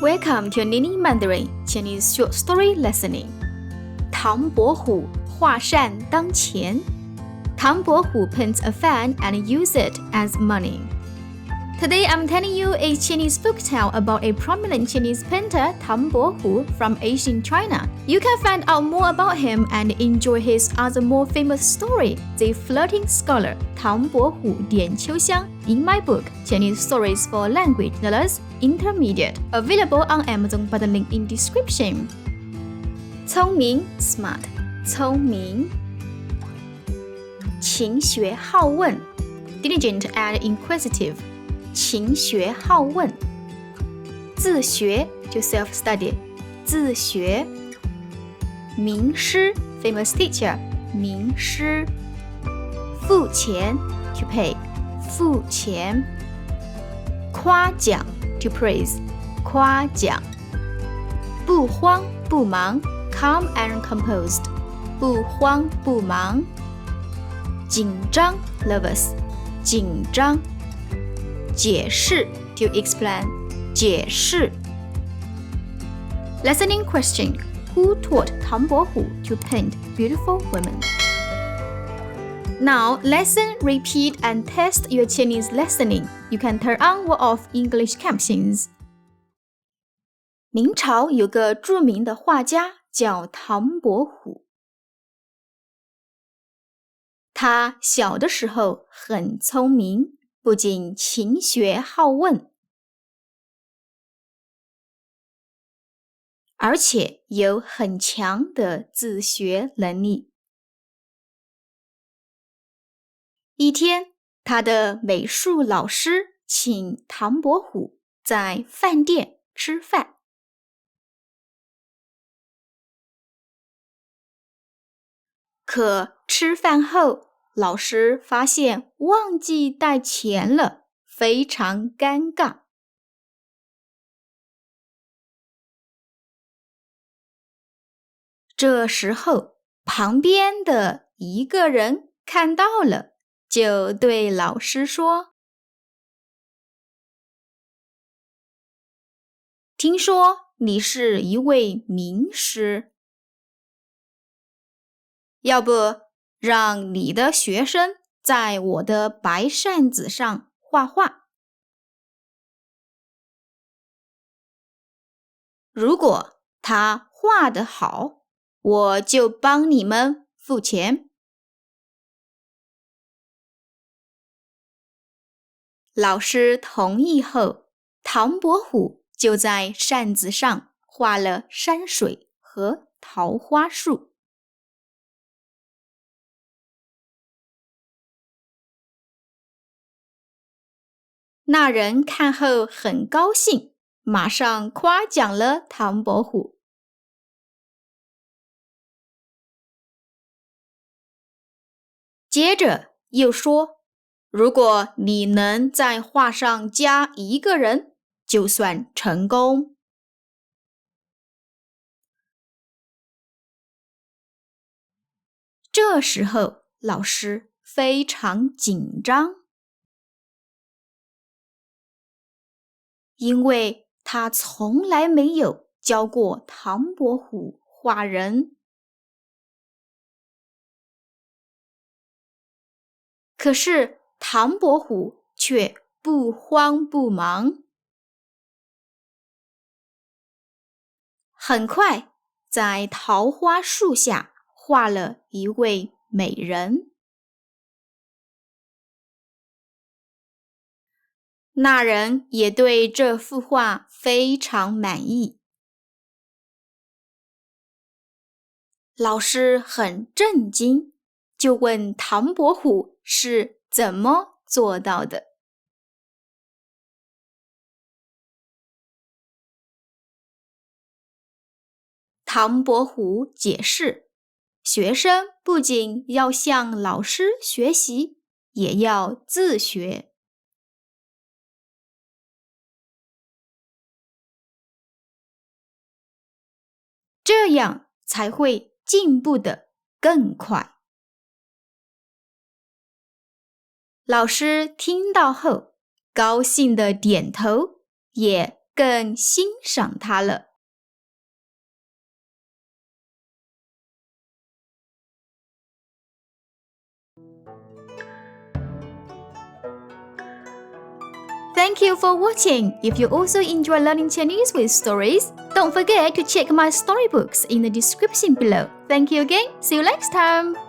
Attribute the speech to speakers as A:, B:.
A: Welcome to Nini Mandarin Chinese Short Story Listening. 唐伯虎画扇当钱。唐伯虎 paints a fan and uses it as money. Today I'm telling you a Chinese folktale about a prominent Chinese painter, Tang Bohu, from ancient China. You can find out more about him and enjoy his other more famous story, The Flirting Scholar, 唐伯虎点秋香, in my book, Chinese Stories for Language Learners Intermediate, available on Amazon by the link in description. 聪明 smart, 聪明。勤学好问 diligent and inquisitive, 勤学好问。自学就 self-study, 自学。名师 famous teacher, 名师。付钱 to pay, 付钱。夸奖 to praise, 夸奖。不慌不忙 calm and composed, 不慌不忙。紧张 nervous, 紧张。解释 to explain, 解释。Listening question: Who taught Tang Bohu to paint beautiful women? Now, listen, repeat, and test your Chinese listening. You can turn on or off English captions. 明朝有个著名的画家叫唐伯虎。他小的时候很聪明，不仅勤学好问，而且有很强的自学能力。一天，他的美术老师请唐伯虎在饭店吃饭。可吃饭后，老师发现忘记带钱了，非常尴尬。这时候，旁边的一个人看到了，就对老师说：“听说你是一位名师，要不让你的学生在我的白扇子上画画。如果他画得好，我就帮你们付钱。”老师同意后，唐伯虎就在扇子上画了山水和桃花树。那人看后很高兴，马上夸奖了唐伯虎。接着又说，如果你能在画上加一个人，就算成功。这时候，老师非常紧张，因为他从来没有教过唐伯虎画人。可是唐伯虎却不慌不忙，很快在桃花树下画了一位美人。那人也对这幅画非常满意。老师很震惊，就问唐伯虎是怎么做到的。唐伯虎解释，学生不仅要向老师学习，也要自学。这样才会进步得更快。老师听到后，高兴地点头，也更欣赏它了。Thank you for watching. If you also enjoy learning Chinese with stories, don't forget to check my storybooks in the description below. Thank you again. See you next time.